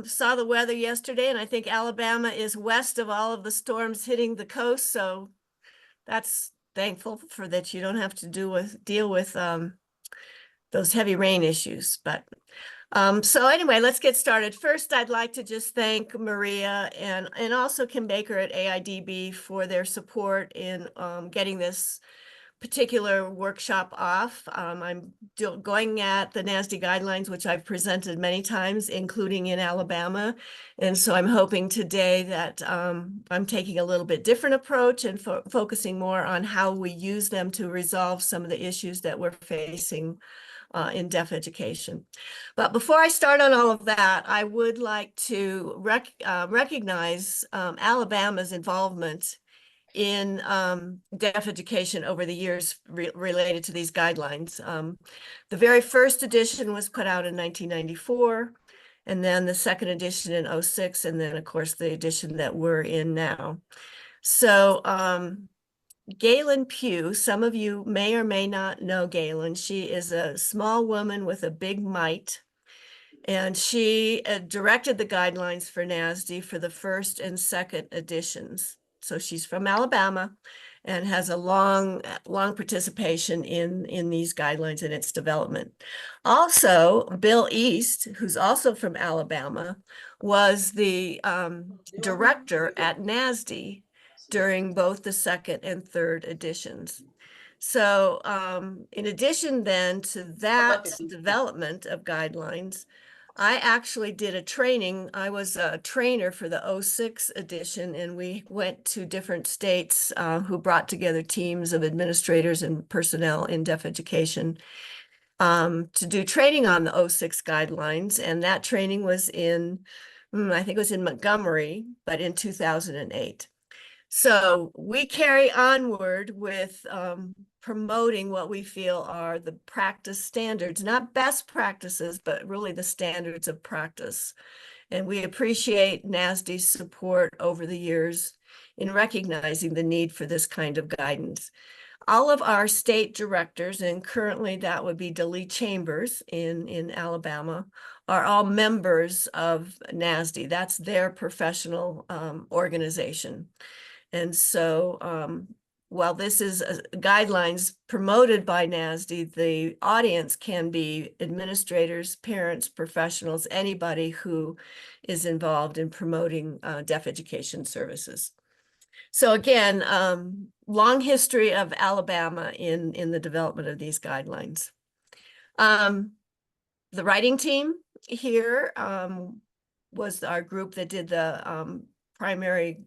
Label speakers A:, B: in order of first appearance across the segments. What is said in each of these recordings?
A: saw the weather yesterday, and I think Alabama is west of all of the storms hitting the coast. So that's thankful for that you don't have to deal with those heavy rain issues. But so anyway, let's get started. First, I'd like to just thank Maria and also Kim Baker at AIDB for their support in getting this particular workshop off. I'm going at the NASDSE guidelines, which I've presented many times, including in Alabama. And so I'm hoping today that I'm taking a little bit different approach and focusing more on how we use them to resolve some of the issues that we're facing in deaf education. But before I start on all of that, I would like to recognize Alabama's involvement in deaf education over the years related to these guidelines. The very first edition was put out in 1994, and then the second edition in 2006, and then of course the edition that we're in now. So Galen Pugh, some of you may or may not know Galen. She is a small woman with a big might, and she directed the guidelines for NASDSE for the first and second editions. So she's from Alabama and has a long participation in these guidelines and its development. Also, Bill East, who's also from Alabama, was the director at NASDSE during both the second and third editions. So in addition then to that development of guidelines, I actually did a training. I was a trainer for the 2006 edition, and we went to different states who brought together teams of administrators and personnel in deaf education to do training on the 2006 guidelines. And that training was in, I think it was in Montgomery, but in 2008. So we carry onward with promoting what we feel are the practice standards, not best practices, but really the standards of practice. And we appreciate NASDSE's support over the years in recognizing the need for this kind of guidance. All of our state directors, and currently that would be DeLee Chambers in Alabama, are all members of NASDSE. That's their professional organization. And so while this is guidelines promoted by NASDSE, the audience can be administrators, parents, professionals, anybody who is involved in promoting deaf education services. So again, long history of Alabama in the development of these guidelines. The writing team here was our group that did the primary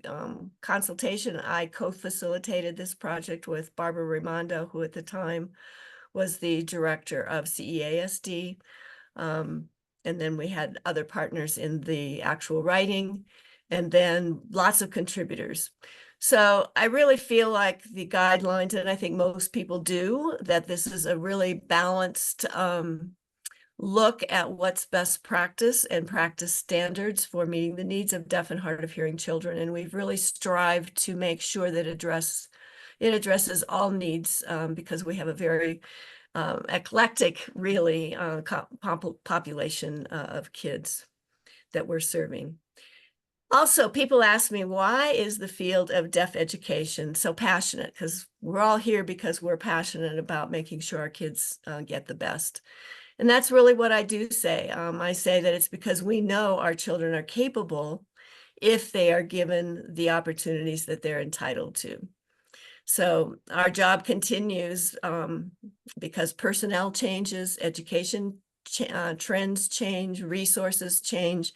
A: consultation. I co-facilitated this project with Barbara Raimondo, who at the time was the director of CEASD. And then we had other partners in the actual writing, and then lots of contributors. So I really feel like the guidelines, and I think most people do, that this is a really balanced look at what's best practice and practice standards for meeting the needs of deaf and hard of hearing children. And we've really strived to make sure that it addresses all needs because we have a very eclectic, really, population of kids that we're serving. Also, people ask me, why is the field of deaf education so passionate? Because we're all here because we're passionate about making sure our kids get the best. And that's really what I do say. I say that it's because we know our children are capable if they are given the opportunities that they're entitled to. So our job continues because personnel changes, education trends change, resources change,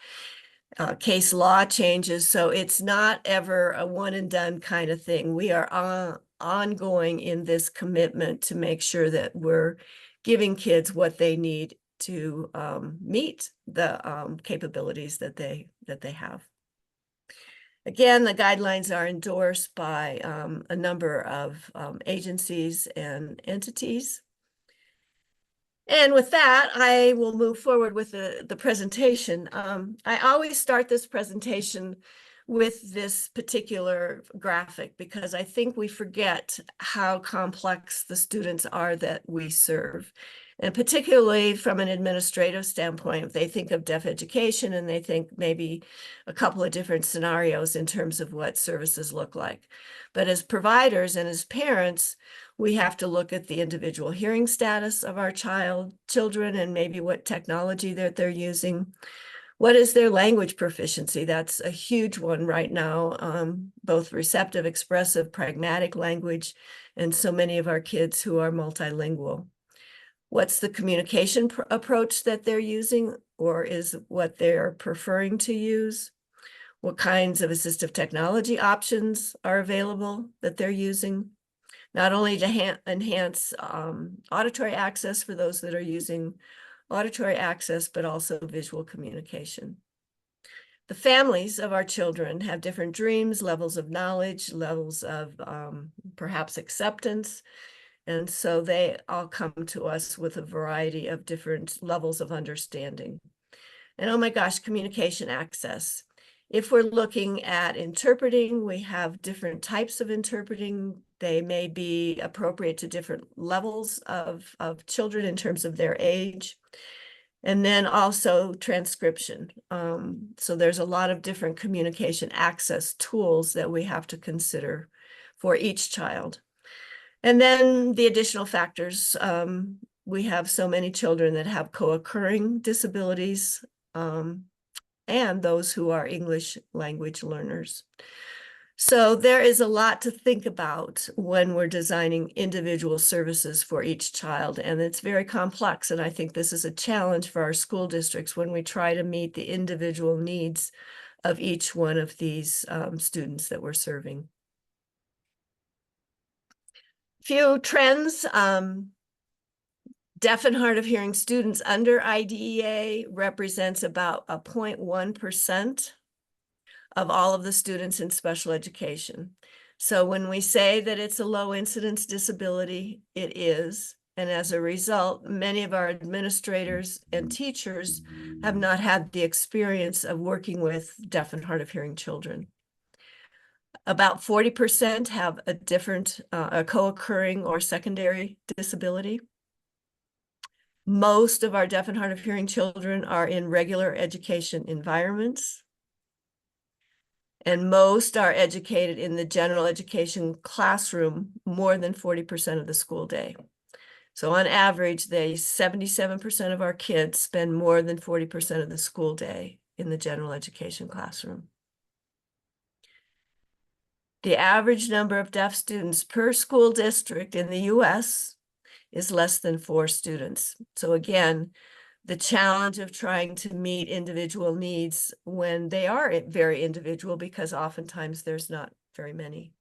A: case law changes. So it's not ever a one and done kind of thing. We are ongoing in this commitment to make sure that we're giving kids what they need to meet the capabilities that they have. Again, the guidelines are endorsed by a number of agencies and entities. And with that, I will move forward with the presentation. I always start this presentation with this particular graphic because I think we forget how complex the students are that we serve. And particularly from an administrative standpoint, if they think of deaf education and they think maybe a couple of different scenarios in terms of what services look like. But as providers and as parents, we have to look at the individual hearing status of our children and maybe what technology that they're using. What is their language proficiency? That's a huge one right now, both receptive, expressive, pragmatic language, and so many of our kids who are multilingual. What's the communication approach that they're using, or is what they're preferring to use? What kinds of assistive technology options are available that they're using? Not only to enhance auditory access for those that are using auditory access, but also visual communication. The families of our children have different dreams, levels of knowledge, levels of perhaps acceptance. And so they all come to us with a variety of different levels of understanding. And oh my gosh, communication access. If we're looking at interpreting, we have different types of interpreting. They may be appropriate to different levels of children in terms of their age. And then also transcription. So there's a lot of different communication access tools that we have to consider for each child. And then the additional factors, we have so many children that have co-occurring disabilities, and those who are English language learners. So there is a lot to think about when we're designing individual services for each child, and it's very complex. And I think this is a challenge for our school districts when we try to meet the individual needs of each one of these students that we're serving. Few trends. Deaf and hard of hearing students under IDEA represents about a 0.1% of all of the students in special education. So when we say that it's a low incidence disability, it is. And as a result, many of our administrators and teachers have not had the experience of working with deaf and hard of hearing children. About 40% have a different, a co-occurring or secondary disability. Most of our deaf and hard of hearing children are in regular education environments. And most are educated in the general education classroom more than 40% of the school day. So on average, 77% of our kids spend more than 40% of the school day in the general education classroom. The average number of deaf students per school district in the US is less than 4 students. So again, the challenge of trying to meet individual needs when they are very individual, because oftentimes there's not very many.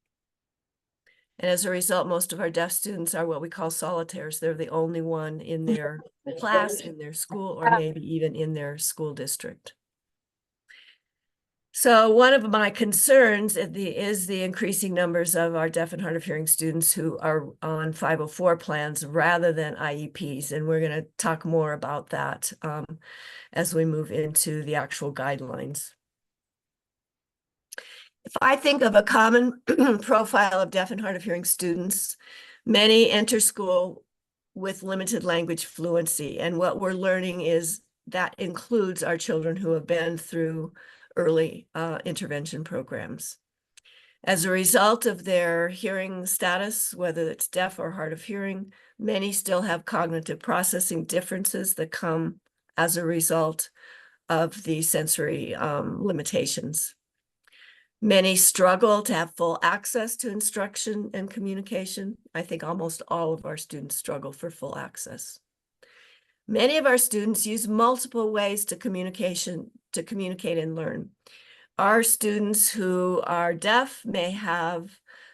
A: And as a result, most of our deaf students are what we call solitaires. They're the only one in their class, in their school, or maybe even in their school district. So one of my concerns is the increasing numbers of our deaf and hard of hearing students who are on 504 plans rather than IEPs. And we're going to talk more about that as we move into the actual guidelines. If I think of a common profile of deaf and hard of hearing students, many enter school with limited language fluency. And what we're learning is that includes our children who have been through early intervention programs. As a result of their hearing status, whether it's deaf or hard of hearing, many still have cognitive processing differences that come as a result of the sensory limitations. Many struggle to have full access to instruction and communication. I think almost all of our students struggle for full access. Many of our students use multiple ways to communicate and learn. Our students who are deaf may have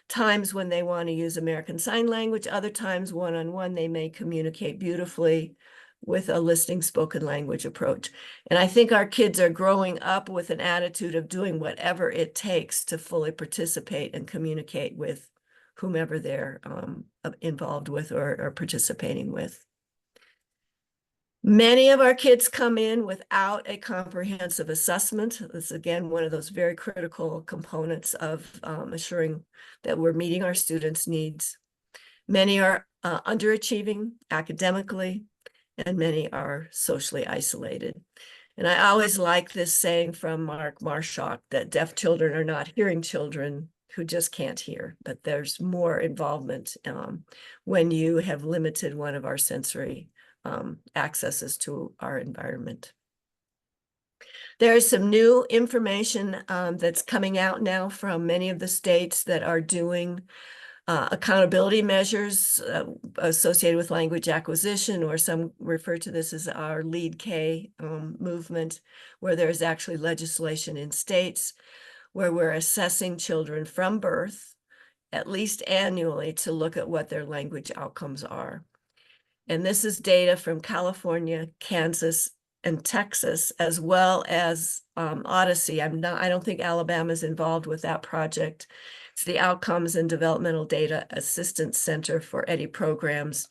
A: times when they want to use American Sign Language, other times one-on-one they may communicate beautifully with a listening spoken language approach. And I think our kids are growing up with an attitude of doing whatever it takes to fully participate and communicate with whomever they're involved with or participating with. Many of our kids come in without a comprehensive assessment. This is, again, one of those very critical components of assuring that we're meeting our students' needs. Many are underachieving academically. and many are socially isolated. And I always like this saying from Mark Marshock that deaf children are not hearing children who just can't hear, but there's more involvement when you have limited one of our sensory accesses to our environment. There's some new information that's coming out now from many of the states that are doing accountability measures associated with language acquisition, or some refer to this as our Lead K movement, where there's actually legislation in states where we're assessing children from birth, at least annually, to look at what their language outcomes are. And this is data from California, Kansas, and Texas, as well as Odyssey. I don't think Alabama is involved with that project. It's the Outcomes and Developmental Data Assistance Center for EDI programs,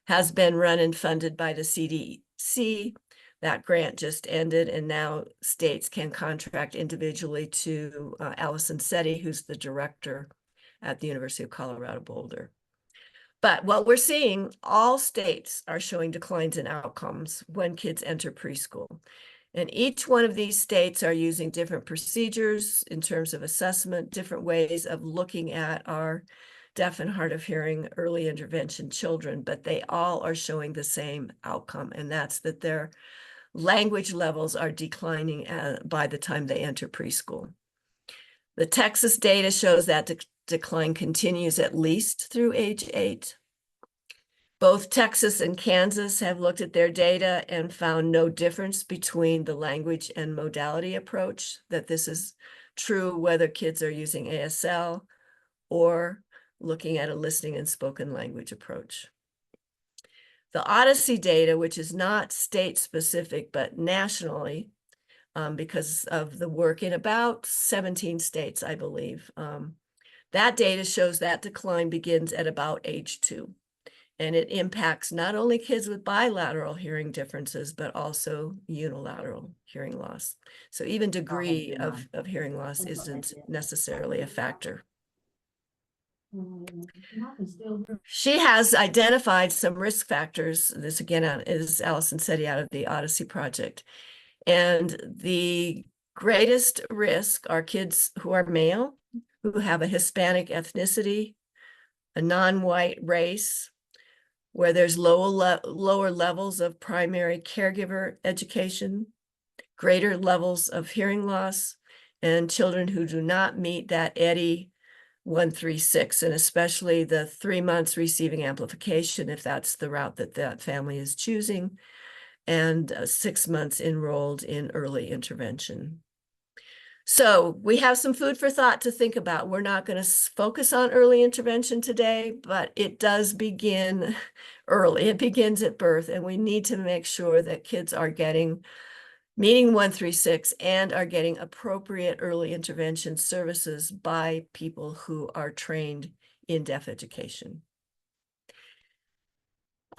A: has been run and funded by the CDC. That grant just ended, and now states can contract individually to Allison Setti, who's the director at the University of Colorado Boulder. But what we're seeing, all states are showing declines in outcomes when kids enter preschool. And each one of these states are using different procedures in terms of assessment, different ways of looking at our deaf and hard of hearing early intervention children, but they all are showing the same outcome, and that's that their language levels are declining by the time they enter preschool. The Texas data shows that decline continues at least through age 8. Both Texas and Kansas have looked at their data and found no difference between the language and modality approach, that this is true whether kids are using ASL or looking at a listening and spoken language approach. The Odyssey data, which is not state-specific but nationally, because of the work in about 17 states, I believe, that data shows that decline begins at about age 2. And it impacts not only kids with bilateral hearing differences, but also unilateral hearing loss. So even degree of hearing loss isn't necessarily a factor. She has identified some risk factors. This again is Allison Setti out of the Odyssey Project. And the greatest risk are kids who are male, who have a Hispanic ethnicity, a non-white race, where there's lower levels of primary caregiver education, greater levels of hearing loss, and children who do not meet that EDI 136, and especially the 3 months receiving amplification, if that's the route that that family is choosing, and 6 months enrolled in early intervention. So we have some food for thought to think about. We're not going to focus on early intervention today, but it does begin early. It begins at birth, and we need to make sure that kids are meeting 136 and are getting appropriate early intervention services by people who are trained in deaf education.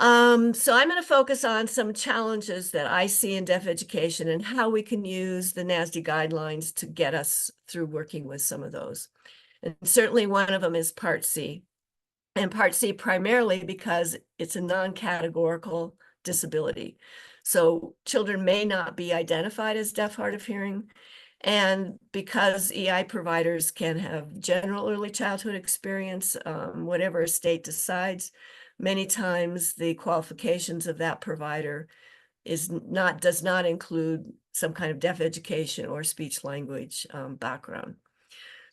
A: So I'm going to focus on some challenges that I see in deaf education and how we can use the NASDSE guidelines to get us through working with some of those. And certainly one of them is Part C. And Part C primarily because it's a non-categorical disability. So children may not be identified as deaf, hard of hearing. And because EI providers can have general early childhood experience, whatever a state decides, many times the qualifications of that provider does not include some kind of deaf education or speech language background.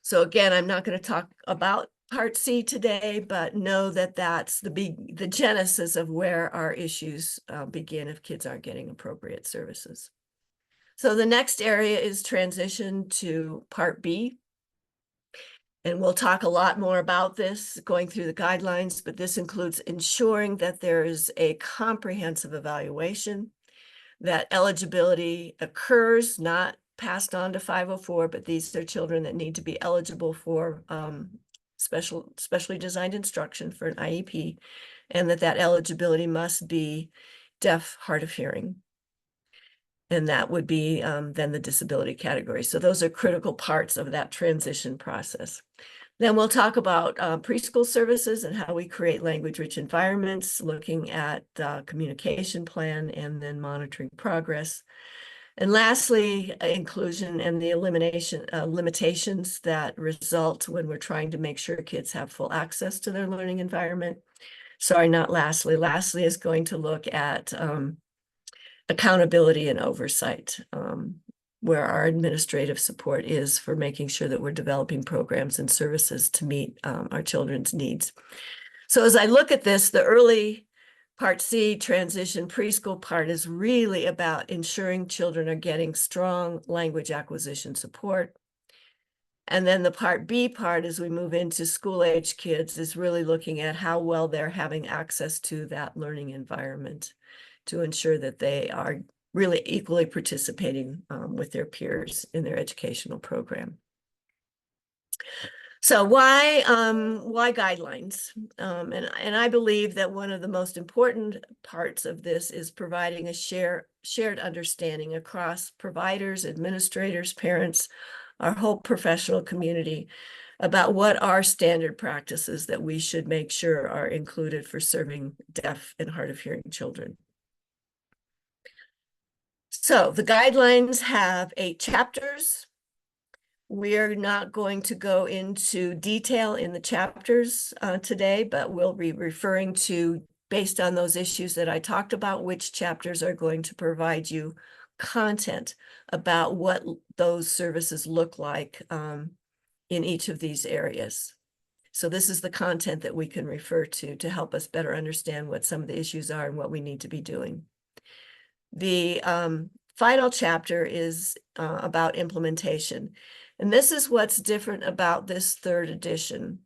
A: So again, I'm not going to talk about Part C today, but know that that's the genesis of where our issues begin if kids aren't getting appropriate services. So the next area is transition to Part B. And we'll talk a lot more about this going through the guidelines, but this includes ensuring that there is a comprehensive evaluation, that eligibility occurs, not passed on to 504, but these are children that need to be eligible for specially designed instruction for an IEP, and that eligibility must be deaf, hard of hearing. And that would be then the disability category. So those are critical parts of that transition process. Then we'll talk about preschool services and how we create language-rich environments, looking at the communication plan and then monitoring progress. And lastly, inclusion and the elimination limitations that result when we're trying to make sure kids have full access to their learning environment. Sorry, not lastly. Lastly is going to look at accountability and oversight, where our administrative support is for making sure that we're developing programs and services to meet our children's needs. So as I look at this, the early Part C transition preschool part is really about ensuring children are getting strong language acquisition support. And then the Part B part, as we move into school-age kids, is really looking at how well they're having access to that learning environment to ensure that they are really equally participating with their peers in their educational program. So why guidelines? And I believe that one of the most important parts of this is providing a shared understanding across providers, administrators, parents, our whole professional community about what are standard practices that we should make sure are included for serving deaf and hard of hearing children. So the guidelines have 8 chapters. We're not going to go into detail in the chapters today, but we'll be referring to, based on those issues that I talked about, which chapters are going to provide you content about what those services look like in each of these areas. So this is the content that we can refer to help us better understand what some of the issues are and what we need to be doing. The final chapter is about implementation. And this is what's different about this 3rd edition.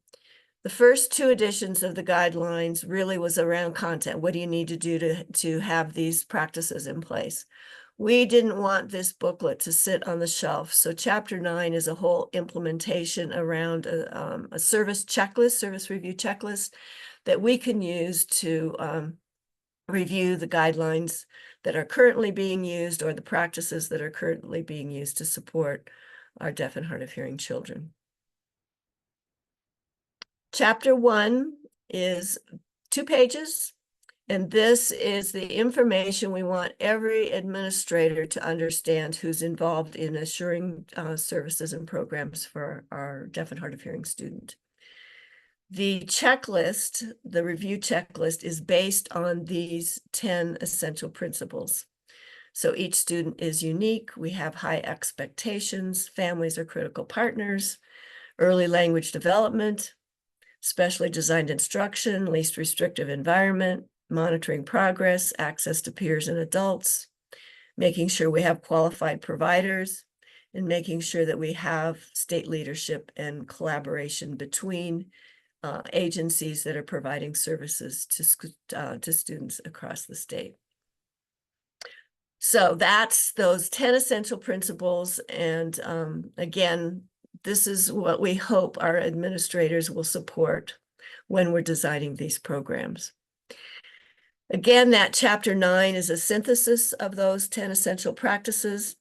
A: The first 2 editions of the guidelines really was around content. What do you need to do to have these practices in place? We didn't want this booklet to sit on the shelf. So chapter 9 is a whole implementation around a service review checklist that we can use to review the guidelines that are currently being used or the practices that are currently being used to support our deaf and hard of hearing children. Chapter 1 is 2 pages, and this is the information we want every administrator to understand who's involved in assuring services and programs for our deaf and hard of hearing student. The checklist, the review checklist, is based on these 10 essential principles. So each student is unique. We have high expectations. Families are critical partners. Early language development, specially designed instruction, least restrictive environment, monitoring progress, access to peers and adults, making sure we have qualified providers, and making sure that we have state leadership and collaboration between agencies that are providing services to students across the state. So that's those 10 essential principles. And again, this is what we hope our administrators will support when we're designing these programs. Again, that chapter 9 is a synthesis of those 10 essential practices.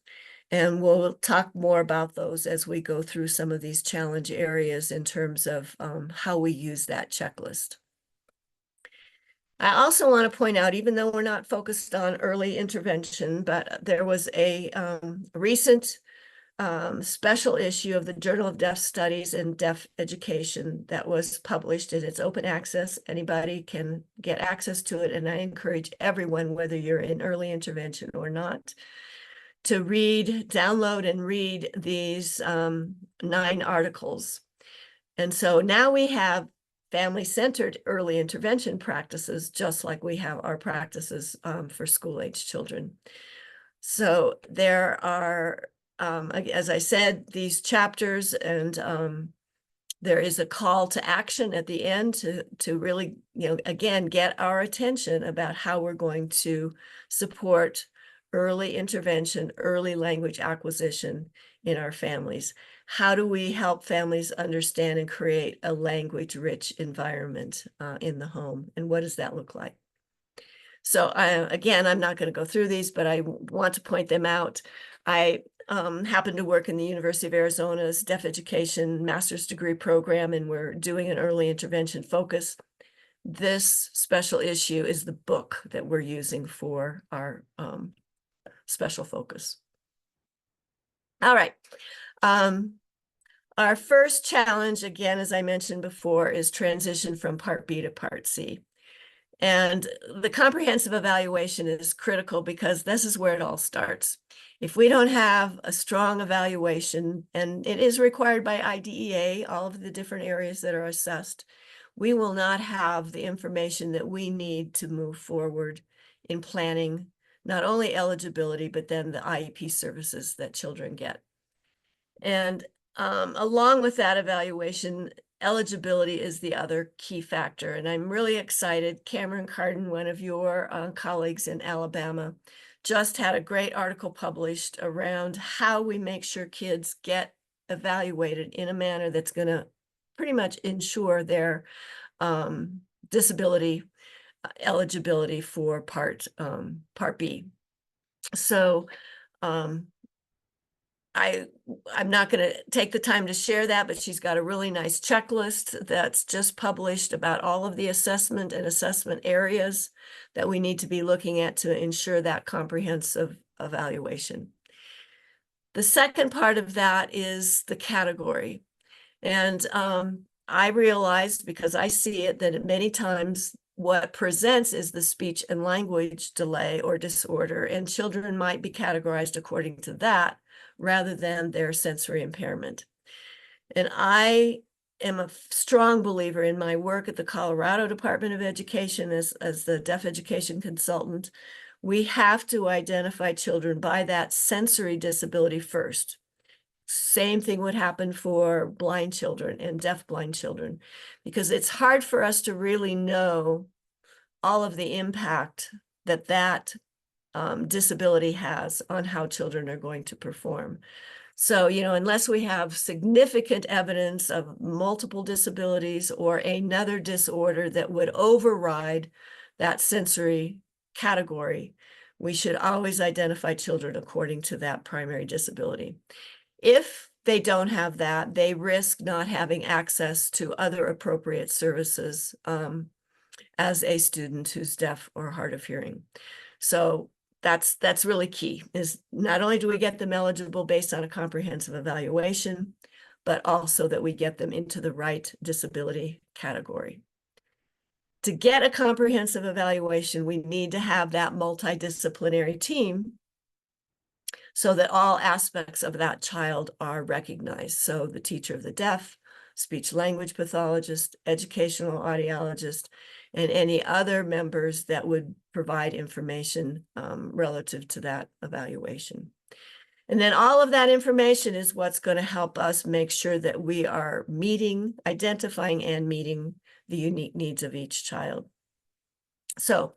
A: And we'll talk more about those as we go through some of these challenge areas in terms of how we use that checklist. I also want to point out, even though we're not focused on early intervention, but there was a recent special issue of the Journal of Deaf Studies and Deaf Education that was published, and it's open access. Anybody can get access to it, and I encourage everyone, whether you're in early intervention or not, to download and read these 9 articles. And so now we have family-centered early intervention practices, just like we have our practices for school-age children. So there are, as I said, these chapters, and there is a call to action at the end to really, again, get our attention about how we're going to support early intervention, early language acquisition in our families. How do we help families understand and create a language-rich environment in the home? And what does that look like? So again, I'm not going to go through these, but I want to point them out. I happen to work in the University of Arizona's Deaf Education Master's Degree program, and we're doing an early intervention focus. This special issue is the book that we're using for our special focus. All right. Our first challenge, again, as I mentioned before, is transition from Part B to Part C. And the comprehensive evaluation is critical because this is where it all starts. If we don't have a strong evaluation, and it is required by IDEA, all of the different areas that are assessed, we will not have the information that we need to move forward in planning not only eligibility, but then the IEP services that children get. And along with that evaluation, eligibility is the other key factor. And I'm really excited. Cameron Carden, one of your colleagues in Alabama, just had a great article published around how we make sure kids get evaluated in a manner that's going to pretty much ensure their disability eligibility for Part B. So I'm not going to take the time to share that, but she's got a really nice checklist that's just published about all of the assessment and assessment areas that we need to be looking at to ensure that comprehensive evaluation. The second part of that is the category. And I realized, because I see it, that many times what presents is the speech and language delay or disorder, and children might be categorized according to that, rather than their sensory impairment. And I am a strong believer in my work at the Colorado Department of Education as the deaf education consultant. We have to identify children by that sensory disability first. Same thing would happen for blind children and deaf-blind children, because it's hard for us to really know all of the impact that that disability has on how children are going to perform. So, unless we have significant evidence of multiple disabilities or another disorder that would override that sensory category, we should always identify children according to that primary disability. If they don't have that, they risk not having access to other appropriate services as a student who's deaf or hard of hearing. So that's really key, is not only do we get them eligible based on a comprehensive evaluation, but also that we get them into the right disability category. To get a comprehensive evaluation, we need to have that multidisciplinary team so that all aspects of that child are recognized. So the teacher of the deaf, speech language pathologist, educational audiologist, and any other members that would provide information relative to that evaluation. And then all of that information is what's going to help us make sure that we are identifying and meeting the unique needs of each child. So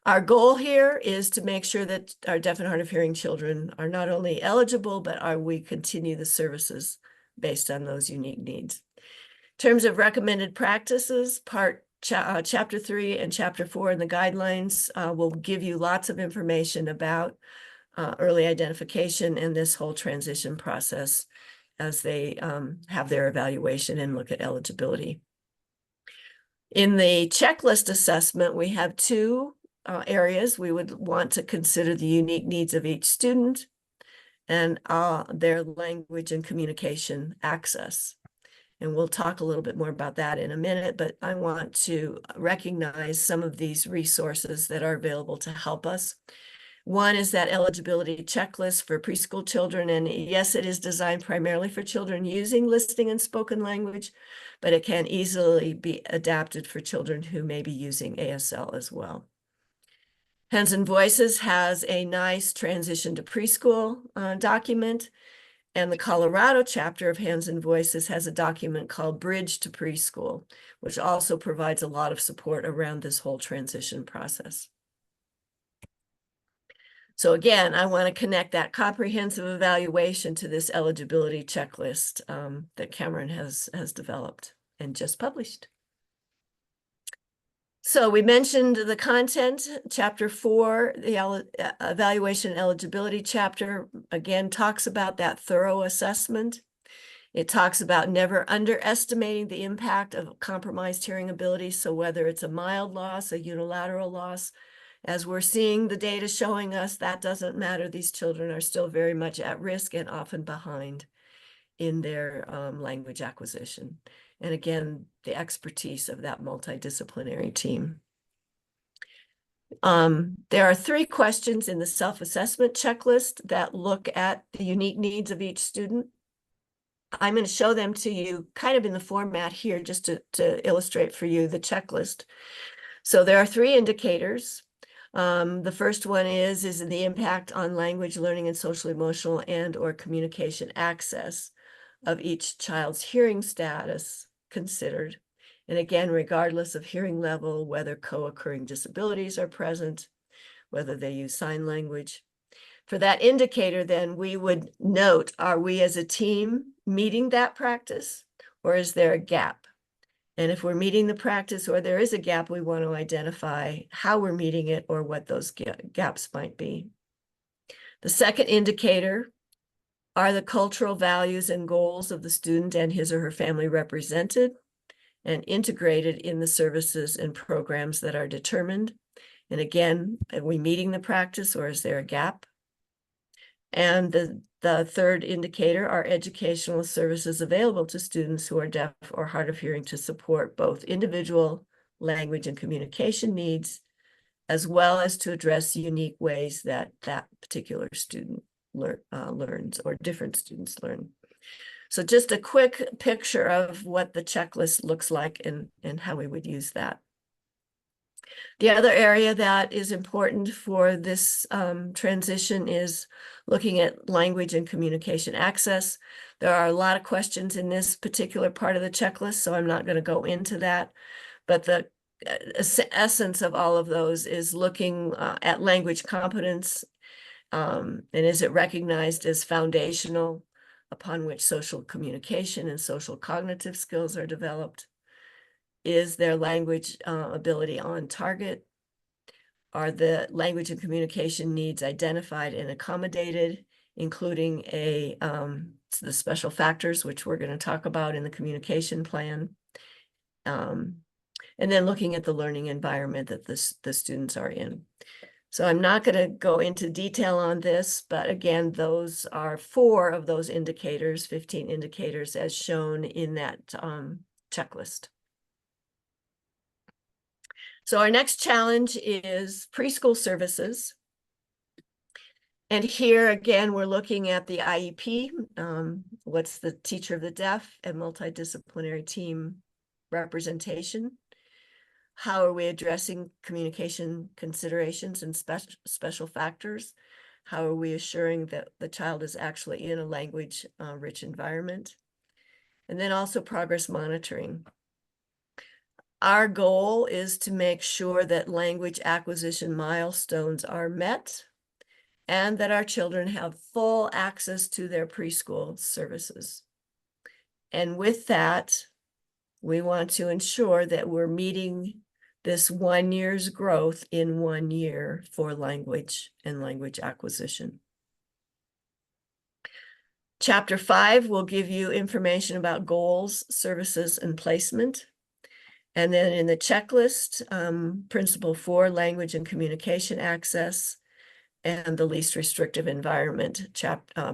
A: our goal here is to make sure that our deaf and hard of hearing children are not only eligible, but we continue the services based on those unique needs. In terms of recommended practices, Chapter 3 and Chapter 4 in the guidelines will give you lots of information about early identification and this whole transition process as they have their evaluation and look at eligibility. In the checklist assessment, we have two areas. We would want to consider the unique needs of each student and their language and communication access. And we'll talk a little bit more about that in a minute, but I want to recognize some of these resources that are available to help us. One is that eligibility checklist for preschool children. And yes, it is designed primarily for children using listening and spoken language, but it can easily be adapted for children who may be using ASL as well. Hands and Voices has a nice transition to preschool document. And the Colorado chapter of Hands and Voices has a document called Bridge to Preschool, which also provides a lot of support around this whole transition process. So again, I want to connect that comprehensive evaluation to this eligibility checklist that Cameron has developed and just published. So we mentioned the content, chapter 4, the evaluation and eligibility chapter, again, talks about that thorough assessment. It talks about never underestimating the impact of compromised hearing ability. So whether it's a mild loss, a unilateral loss, as we're seeing the data showing us, that doesn't matter. These children are still very much at risk and often behind in their language acquisition. And again, the expertise of that multidisciplinary team. There are 3 questions in the self-assessment checklist that look at the unique needs of each student. I'm going to show them to you kind of in the format here, just to illustrate for you the checklist. So there are 3 indicators. The first one is the impact on language learning and social emotional and or communication access of each child's hearing status considered. And again, regardless of hearing level, whether co-occurring disabilities are present, whether they use sign language. For that indicator, then we would note, are we as a team meeting that practice, or is there a gap? And if we're meeting the practice or there is a gap, we want to identify how we're meeting it or what those gaps might be. The second indicator are the cultural values and goals of the student and his or her family represented and integrated in the services and programs that are determined. And again, are we meeting the practice or is there a gap? And the third indicator are educational services available to students who are deaf or hard of hearing to support both individual language and communication needs, as well as to address unique ways that that particular student learns or different students learn. So just a quick picture of what the checklist looks like and how we would use that. The other area that is important for this transition is looking at language and communication access. There are a lot of questions in this particular part of the checklist, so I'm not going to go into that. But the essence of all of those is looking at language competence, and is it recognized as foundational upon which social communication and social cognitive skills are developed? Is their language ability on target? Are the language and communication needs identified and accommodated, including the special factors, which we're going to talk about in the communication plan? And then looking at the learning environment that the students are in. So I'm not going to go into detail on this, but again, those are 4 of those indicators, 15 indicators as shown in that checklist. So our next challenge is preschool services. And here again, we're looking at the IEP. What's the teacher of the deaf and multidisciplinary team representation? How are we addressing communication considerations and special factors? How are we assuring that the child is actually in a language rich environment? And then also progress monitoring. Our goal is to make sure that language acquisition milestones are met and that our children have full access to their preschool services. And with that, we want to ensure that we're meeting this 1 year's growth in 1 year for language and language acquisition. Chapter 5 will give you information about goals, services, and placement. And then in the checklist, Principle 4, language and communication access, and the least restrictive environment,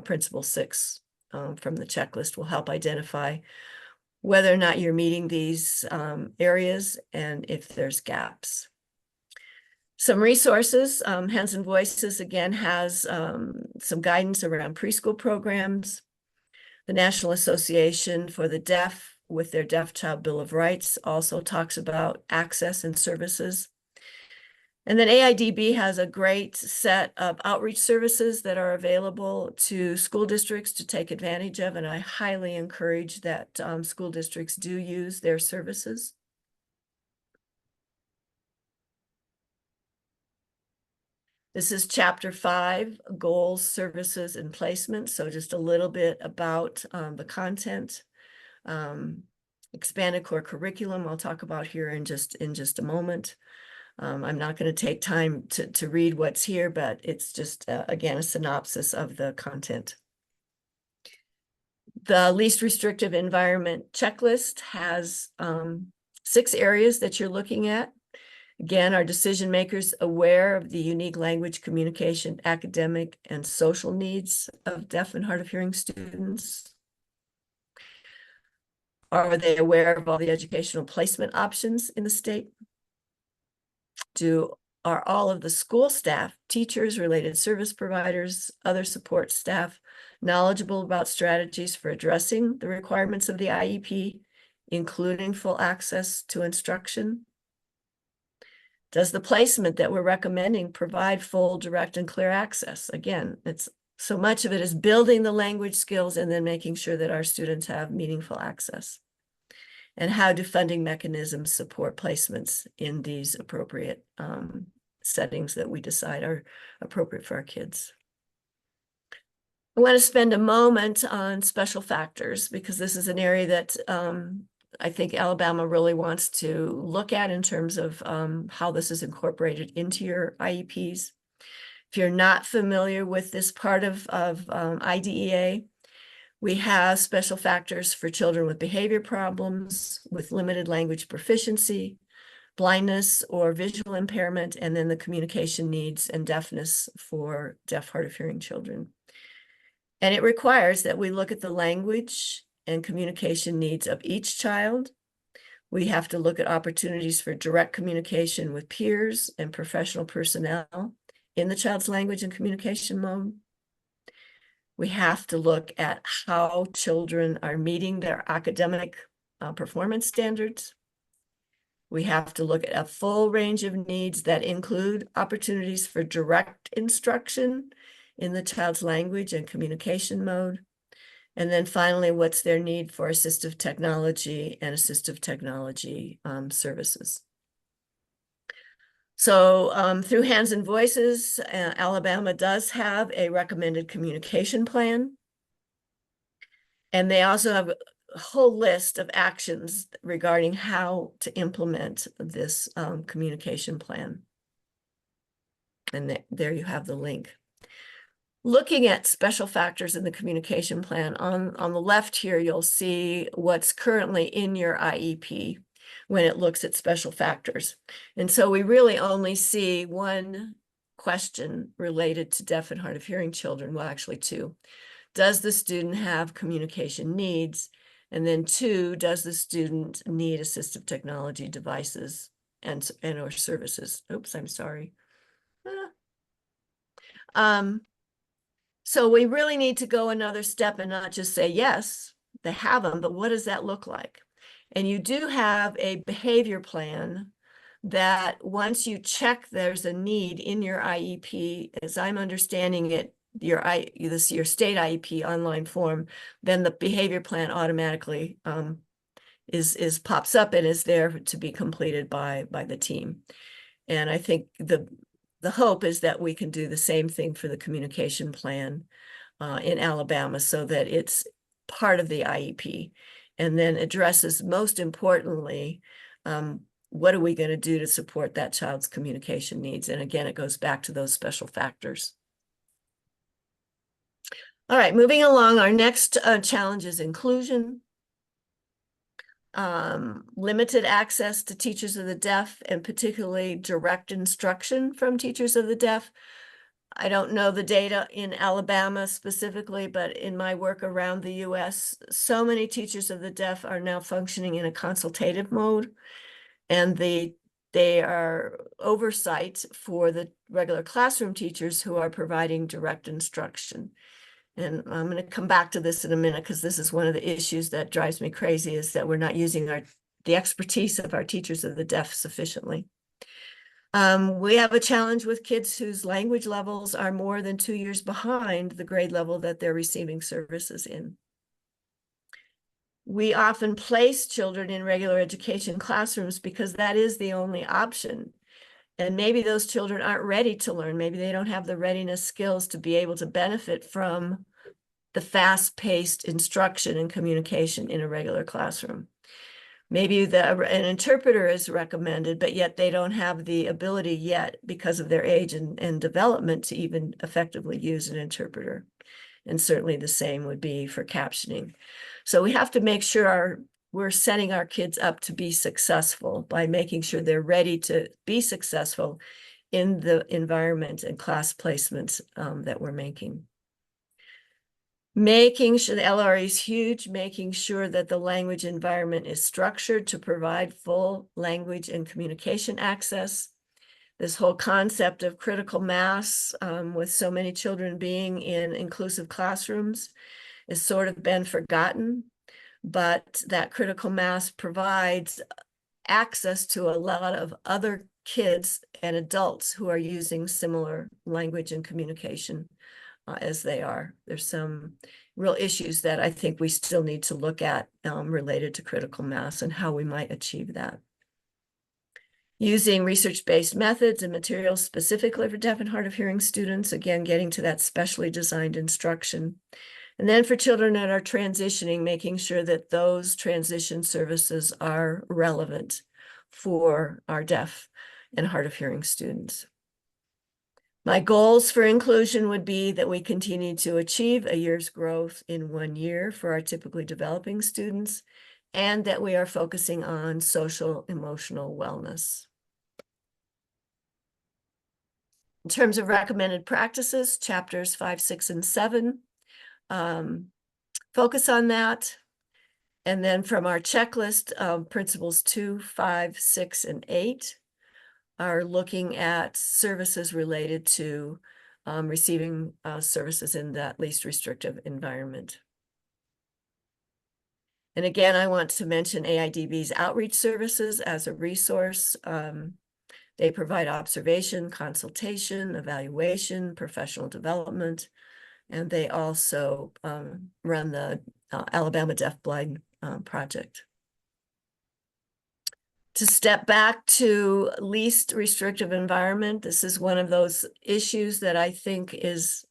A: Principle 6 from the checklist will help identify whether or not you're meeting these areas and if there's gaps. Some resources, Hands and Voices again has some guidance around preschool programs. The National Association for the Deaf, with their Deaf Child Bill of Rights, also talks about access and services. And then AIDB has a great set of outreach services that are available to school districts to take advantage of, and I highly encourage that school districts do use their services. This is Chapter 5, Goals, Services, and Placement. So just a little bit about the content. expanded core curriculum I'll talk about here in just a moment. I'm not going to take time to read what's here, but it's just, again, a synopsis of the content. The least restrictive environment checklist has 6 areas that you're looking at. Again, are decision makers aware of the unique language, communication, academic, and social needs of deaf and hard of hearing students? Are they aware of all the educational placement options in the state? Are all of the school staff, teachers, related service providers, other support staff knowledgeable about strategies for addressing the requirements of the IEP, including full access to instruction? Does the placement that we're recommending provide full, direct, and clear access? Again, it's so much of it is building the language skills and then making sure that our students have meaningful access. And how do funding mechanisms support placements in these appropriate settings that we decide are appropriate for our kids? I want to spend a moment on special factors because this is an area that I think Alabama really wants to look at in terms of how this is incorporated into your IEPs. If you're not familiar with this part of IDEA, we have special factors for children with behavior problems, with limited language proficiency, blindness or visual impairment, and then the communication needs and deafness for deaf, hard of hearing children. And it requires that we look at the language and communication needs of each child. We have to look at opportunities for direct communication with peers and professional personnel in the child's language and communication mode. We have to look at how children are meeting their academic performance standards. We have to look at a full range of needs that include opportunities for direct instruction in the child's language and communication mode. And then finally, what's their need for assistive technology and assistive technology services. So through Hands and Voices, Alabama does have a recommended communication plan. And they also have a whole list of actions regarding how to implement this communication plan. And there you have the link. Looking at special factors in the communication plan, on the left here, you'll see what's currently in your IEP when it looks at special factors. And so we really only see one question related to deaf and hard of hearing children, well, actually 2. Does the student have communication needs? And then 2, does the student need assistive technology devices and or services? Oops, I'm sorry. So we really need to go another step and not just say, yes, they have them, but what does that look like? And you do have a behavior plan that once you check there's a need in your IEP, as I'm understanding it, your state IEP online form, then the behavior plan automatically pops up and is there to be completed by the team. And I think the hope is that we can do the same thing for the communication plan in Alabama so that it's part of the IEP and then addresses, most importantly, what are we going to do to support that child's communication needs? And again, it goes back to those special factors. All right, moving along, our next challenge is inclusion. Limited access to teachers of the deaf and particularly direct instruction from teachers of the deaf. I don't know the data in Alabama specifically, but in my work around the US, so many teachers of the deaf are now functioning in a consultative mode, and they are oversight for the regular classroom teachers who are providing direct instruction. And I'm going to come back to this in a minute because this is one of the issues that drives me crazy, is that we're not using the expertise of our teachers of the deaf sufficiently. We have a challenge with kids whose language levels are more than 2 years behind the grade level that they're receiving services in. We often place children in regular education classrooms because that is the only option. And maybe those children aren't ready to learn. Maybe they don't have the readiness skills to be able to benefit from the fast-paced instruction and communication in a regular classroom. Maybe an interpreter is recommended, but yet they don't have the ability yet because of their age and development to even effectively use an interpreter. And certainly the same would be for captioning. So we have to make sure we're setting our kids up to be successful by making sure they're ready to be successful in the environment and class placements that we're making. Making sure the LRE is huge, making sure that the language environment is structured to provide full language and communication access. This whole concept of critical mass with so many children being in inclusive classrooms has sort of been forgotten, but that critical mass provides access to a lot of other kids and adults who are using similar language and communication as they are. There's some real issues that I think we still need to look at related to critical mass and how we might achieve that. Using research-based methods and materials specifically for deaf and hard of hearing students, again, getting to that specially designed instruction. And then for children that are transitioning, making sure that those transition services are relevant for our deaf and hard of hearing students. My goals for inclusion would be that we continue to achieve a year's growth in 1 year for our typically developing students, and that we are focusing on social emotional wellness. In terms of recommended practices, chapters 5, 6, and 7, focus on that. And then from our checklist, principles 2, 5, 6, and 8 are looking at services related to receiving services in that least restrictive environment. And again, I want to mention AIDB's outreach services as a resource. They provide observation, consultation, evaluation, professional development, and they also run the Alabama Deafblind Project. To step back to least restrictive environment, this is one of those issues that I think is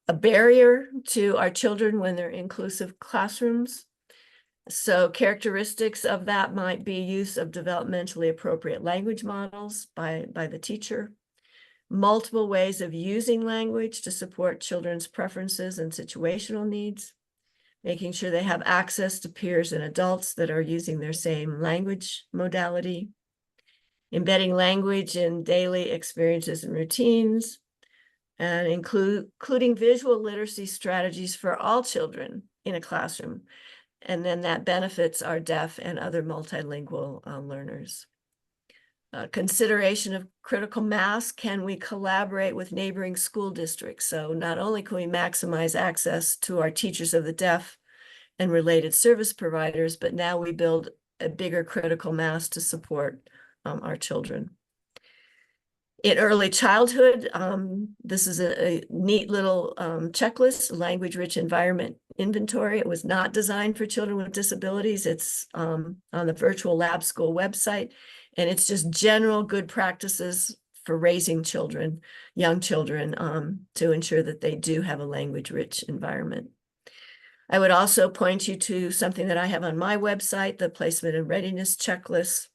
A: a barrier to our children when they're in inclusive classrooms. So characteristics of that might be use of developmentally appropriate language models by the teacher, multiple ways of using language to support children's preferences and situational needs, making sure they have access to peers and adults that are using their same language modality, embedding language in daily experiences and routines, and including visual literacy strategies for all children in a classroom. And then that benefits our deaf and other multilingual learners. Consideration of critical mass, can we collaborate with neighboring school districts? So not only can we maximize access to our teachers of the deaf and related service providers, but now we build a bigger critical mass to support our children. In early childhood, this is a neat little checklist, language-rich environment inventory. It was not designed for children with disabilities. It's on the Virtual Lab School website, and it's just general good practices for raising children, young children, to ensure that they do have a language-rich environment. I would also point you to something that I have on my website, the Placement and Readiness Checklist.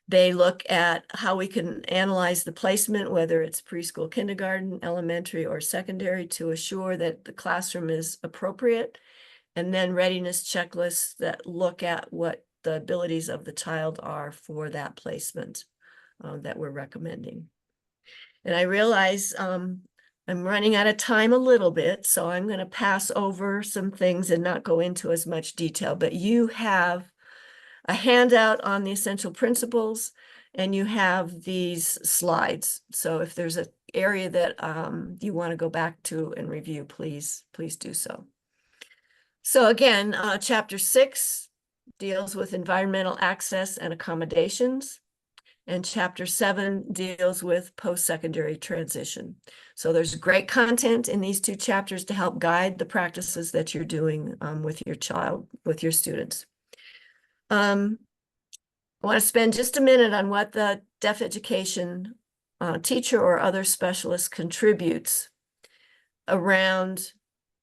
A: They look at how we can analyze the placement, whether it's preschool, kindergarten, elementary, or secondary, to assure that the classroom is appropriate. And then readiness checklists that look at what the abilities of the child are for that placement that we're recommending. And I realize I'm running out of time a little bit, so I'm going to pass over some things and not go into as much detail, but you have a handout on the essential principles, and you have these slides. So if there's an area that you want to go back to and review, please do so. So again, chapter 6 deals with environmental access and accommodations, and chapter 7 deals with post-secondary transition. So there's great content in these 2 chapters to help guide the practices that you're doing with your child, with your students. I want to spend just a minute on what the deaf education teacher or other specialist contributes around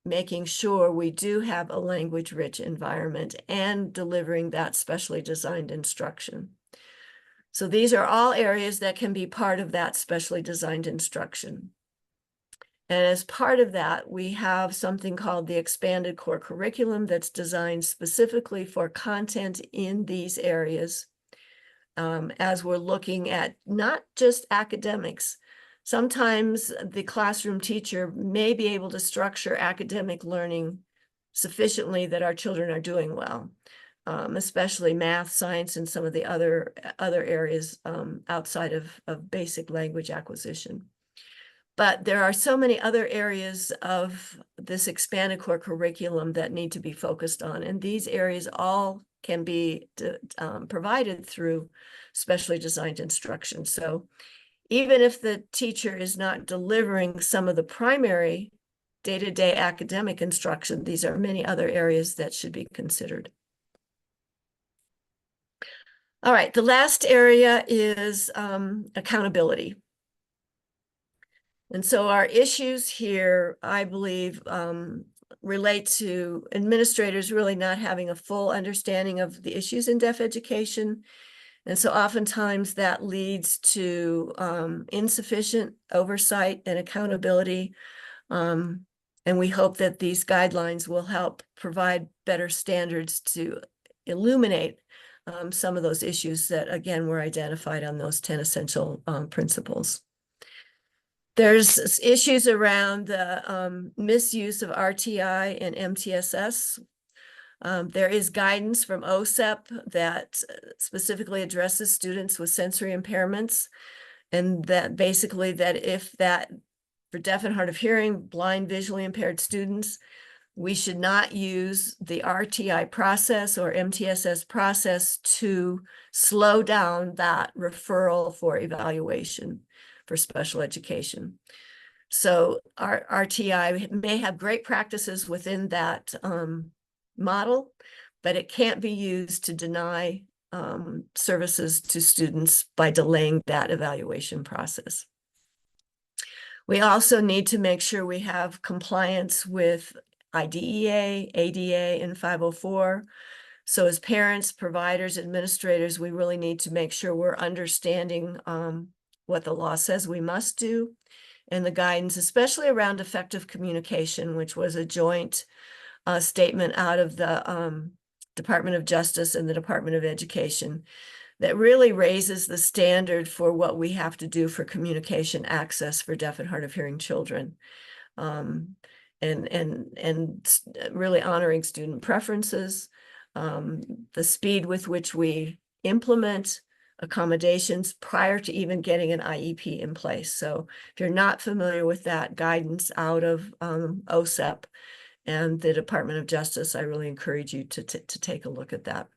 A: making sure we do have a language-rich environment and delivering that specially designed instruction. So these are all areas that can be part of that specially designed instruction. And as part of that, we have something called the expanded core curriculum that's designed specifically for content in these areas. As we're looking at not just academics, sometimes the classroom teacher may be able to structure academic learning sufficiently that our children are doing well, especially math, science, and some of the other areas outside of basic language acquisition. But there are so many other areas of this expanded core curriculum that need to be focused on, and these areas all can be provided through specially designed instruction. So even if the teacher is not delivering some of the primary day-to-day academic instruction, these are many other areas that should be considered. All right, the last area is accountability. And so our issues here, I believe, relate to administrators really not having a full understanding of the issues in deaf education. And so oftentimes that leads to insufficient oversight and accountability. And we hope that these guidelines will help provide better standards to illuminate some of those issues that, again, were identified on those 10 essential principles. There's issues around the misuse of RTI and MTSS. There is guidance from OSEP that specifically addresses students with sensory impairments, and that basically that if that for deaf and hard of hearing, blind, visually impaired students, we should not use the RTI process or MTSS process to slow down that referral for evaluation for special education. So our RTI may have great practices within that model, but it can't be used to deny services to students by delaying that evaluation process. We also need to make sure we have compliance with IDEA, ADA, and 504. So as parents, providers, administrators, we really need to make sure we're understanding what the law says we must do, and the guidance, especially around effective communication, which was a joint statement out of the Department of Justice and the Department of Education that really raises the standard for what we have to do for communication access for deaf and hard of hearing children. And really honoring student preferences, the speed with which we implement accommodations prior to even getting an IEP in place. So if you're not familiar with that guidance out of OSEP and the Department of Justice, I really encourage you to take a look at that.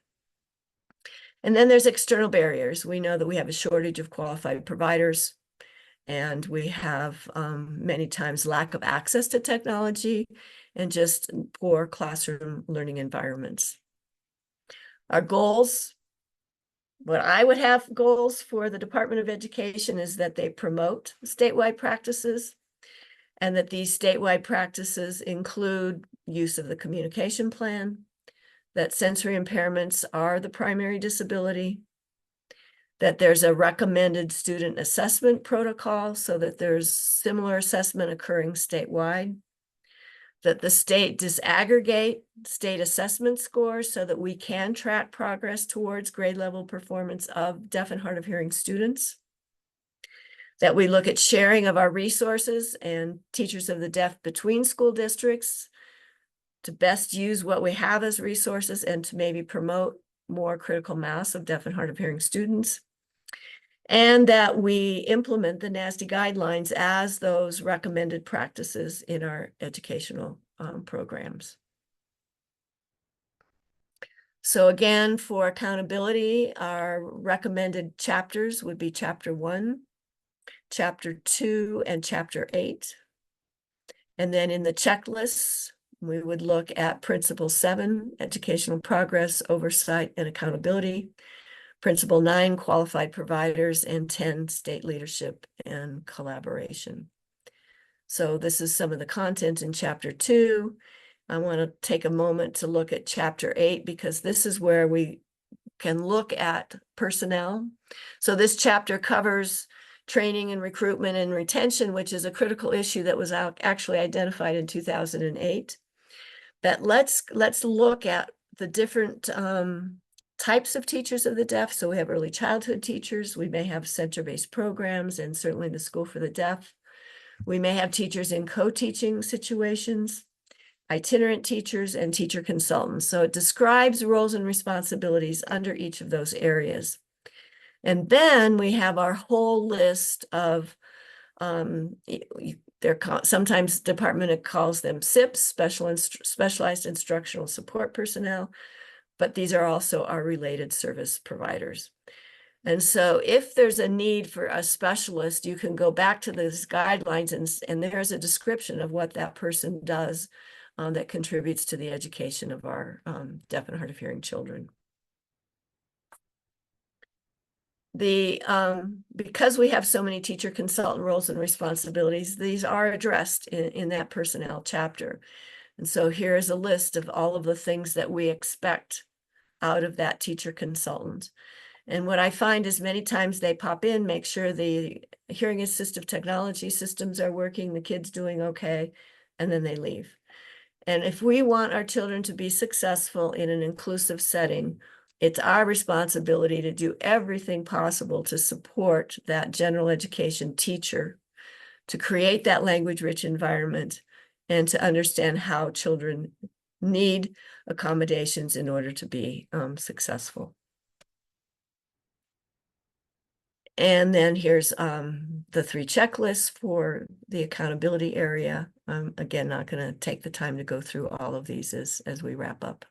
A: And then there's external barriers. We know that we have a shortage of qualified providers, and we have many times lack of access to technology and just poor classroom learning environments. Our goals, what I would have goals for the Department of Education is that they promote statewide practices, and that these statewide practices include use of the communication plan, that sensory impairments are the primary disability, that there's a recommended student assessment protocol so that there's similar assessment occurring statewide, that the state disaggregate state assessment scores so that we can track progress towards grade level performance of deaf and hard of hearing students, that we look at sharing of our resources and teachers of the deaf between school districts to best use what we have as resources and to maybe promote more critical mass of deaf and hard of hearing students, and that we implement the NASDSE guidelines as those recommended practices in our educational programs. So again, for accountability, our recommended chapters would be Chapter 1, Chapter 2, and Chapter 8. And then in the checklists, we would look at Principle 7, Educational Progress, Oversight, and Accountability. Principle 9, Qualified Providers, and 10, State Leadership and Collaboration. So this is some of the content in chapter 2. I want to take a moment to look at chapter 8 because this is where we can look at personnel. So this chapter covers training and recruitment and retention, which is a critical issue that was actually identified in 2008. But let's look at the different types of teachers of the deaf. So we have early childhood teachers, we may have center-based programs, and certainly the School for the Deaf. We may have teachers in co-teaching situations, itinerant teachers, and teacher consultants. So it describes roles and responsibilities under each of those areas. And then we have our whole list of, sometimes department calls them SIPs, specialized instructional support personnel, but these are also our related service providers. And so if there's a need for a specialist, you can go back to those guidelines and there's a description of what that person does that contributes to the education of our deaf and hard of hearing children. Because we have so many teacher consultant roles and responsibilities, these are addressed in that personnel chapter. And so here is a list of all of the things that we expect out of that teacher consultant. And what I find is many times they pop in, make sure the hearing assistive technology systems are working, the kid's doing okay, and then they leave. And if we want our children to be successful in an inclusive setting, it's our responsibility to do everything possible to support that general education teacher, to create that language-rich environment, and to understand how children need accommodations in order to be successful. And then here's the 3 checklists for the accountability area. Again, not going to take the time to go through all of these as we wrap up.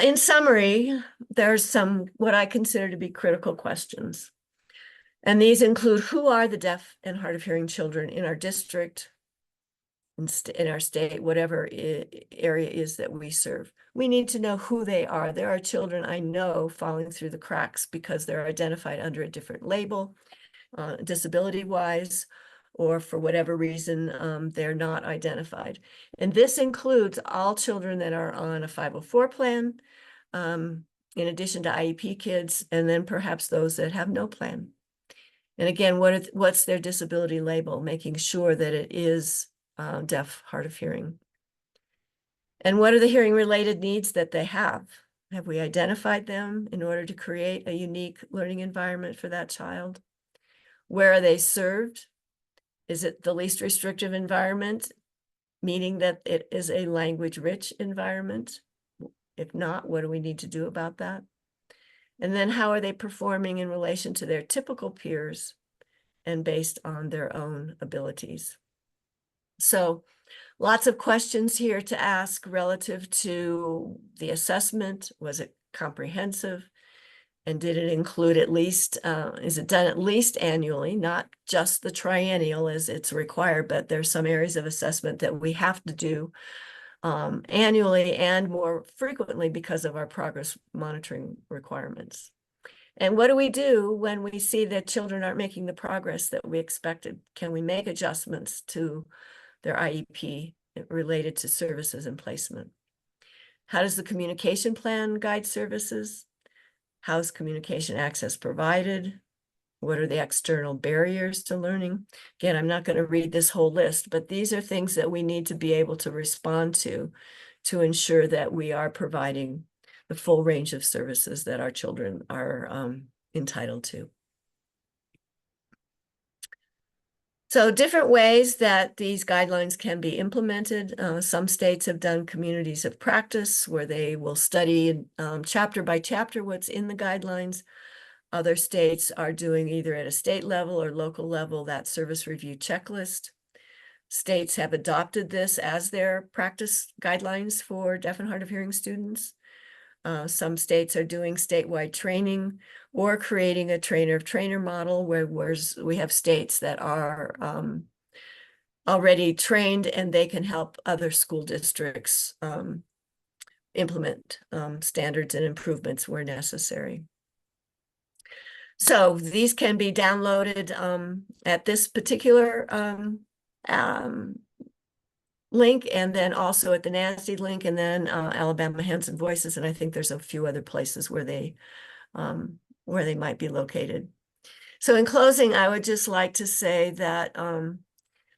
A: In summary, there's some what I consider to be critical questions. And these include who are the deaf and hard of hearing children in our district, in our state, whatever area is that we serve. We need to know who they are. There are children I know falling through the cracks because they're identified under a different label, disability-wise, or for whatever reason, they're not identified. And this includes all children that are on a 504 plan, in addition to IEP kids, and then perhaps those that have no plan. And again, what's their disability label, making sure that it is deaf, hard of hearing. And what are the hearing related needs that they have? Have we identified them in order to create a unique learning environment for that child? Where are they served? Is it the least restrictive environment, meaning that it is a language-rich environment? If not, what do we need to do about that? And then how are they performing in relation to their typical peers and based on their own abilities? So lots of questions here to ask relative to the assessment. Was it comprehensive? And did it include at least, is it done at least annually, not just the triennial as it's required, but there's some areas of assessment that we have to do annually and more frequently because of our progress monitoring requirements. And what do we do when we see that children aren't making the progress that we expected? Can we make adjustments to their IEP related to services and placement? How does the communication plan guide services? How's communication access provided? What are the external barriers to learning? Again, I'm not going to read this whole list, but these are things that we need to be able to respond to ensure that we are providing the full range of services that our children are entitled to. So different ways that these guidelines can be implemented. Some states have done communities of practice where they will study chapter by chapter what's in the guidelines. Other states are doing either at a state level or local level that service review checklist. States have adopted this as their practice guidelines for deaf and hard of hearing students. Some states are doing statewide training or creating a trainer of trainer model where we have states that are already trained and they can help other school districts implement standards and improvements where necessary. So these can be downloaded at this particular link, and then also at the NASDSE link, and then Alabama Hands and Voices, and I think there's a few other places where they might be located. So in closing, I would just like to say that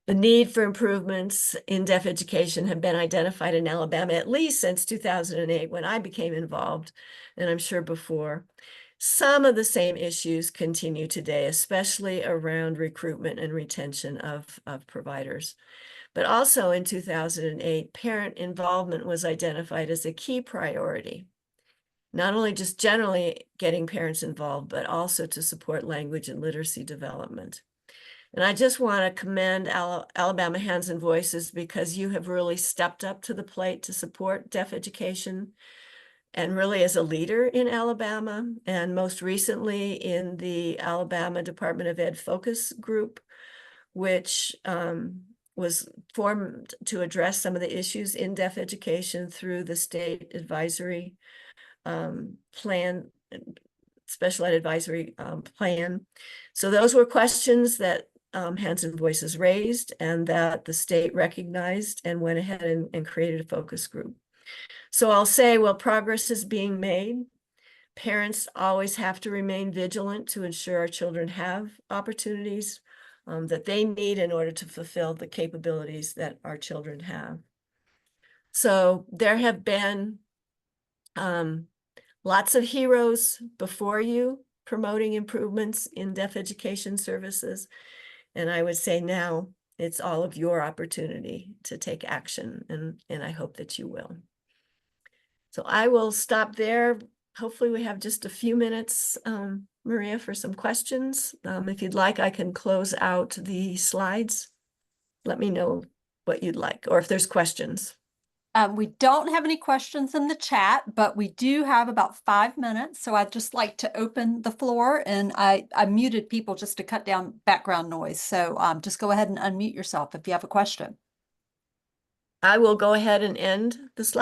A: the need for improvements in deaf education have been identified in Alabama at least since 2008 when I became involved, and I'm sure before. Some of the same issues continue today, especially around recruitment and retention of providers. But also in 2008, parent involvement was identified as a key priority. Not only just generally getting parents involved, but also to support language and literacy development. And I just want to commend Alabama Hands and Voices because you have really stepped up to the plate to support deaf education, and really as a leader in Alabama, and most recently in the Alabama Department of Ed Focus Group, which was formed to address some of the issues in deaf education through the state advisory plan, special ed advisory plan. So those were questions that Hands and Voices raised, and that the state recognized and went ahead and created a focus group. So I'll say, well, progress is being made. Parents always have to remain vigilant to ensure our children have opportunities that they need in order to fulfill the capabilities that our children have. So there have been lots of heroes before you promoting improvements in deaf education services. And I would say now it's all of your opportunity to take action, and I hope that you will. So I will stop there. Hopefully we have just a few minutes, Maria, for some questions. If you'd like, I can close out the slides. Let me know what you'd like, or if there's questions.
B: We don't have any questions in the chat, but we do have about 5 minutes. So I'd just like to open the floor, and I muted people just to cut down background noise. So just go ahead and unmute yourself if you have a question.
A: I will go ahead and end the slide.